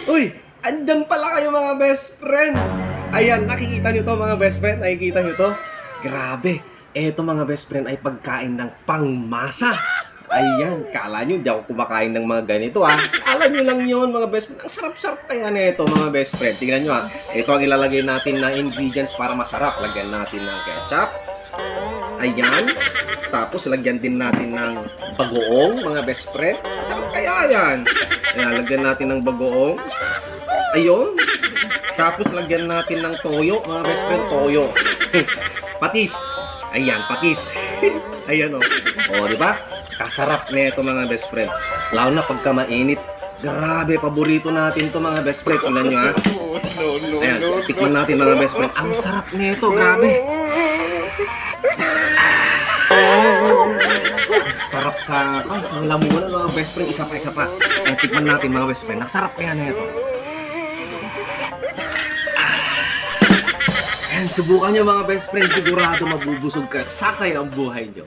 Uy, andyan pala kayo mga best friend. Ayan, nakikita nyo to mga best friend? Nakikita nyo to? Grabe, eto mga best friend ay pagkain ng pangmasa. Ayan, kala nyo di ako kumakain ng mga ganito ha. Kala nyo lang yun mga best friend. Ang sarap-sarap kaya nito mga best friend. Tingnan nyo ha. Ito ang ilalagay natin na ingredients para masarap. Lagyan natin ng ketchup. Ayan. Tapos lagyan din natin ng bagoong mga best friend. Sarap kaya yan. Ayan, lagyan natin ng bagoong. Ayun. Tapos lagyan natin ng toyo mga best friend. Toyo. Patis. Ayan, patis. Ayan o. O, di ba? Kasarap nito mga best friend. Lalo na pagka mainit. Grabe, paborito natin to mga best friend. Tingnan nyo ha. Ayan, tikman natin mga best friend. Ang sarap nito, grabe. Sarap sa lamunan mga best friend. Isa pa. Ayan, tikman natin mga best friend. Ang sarap kaya nito. Ayan, subukan nyo mga best friend. Sigurado mabubusog ka. Sasaya ang buhay nyo.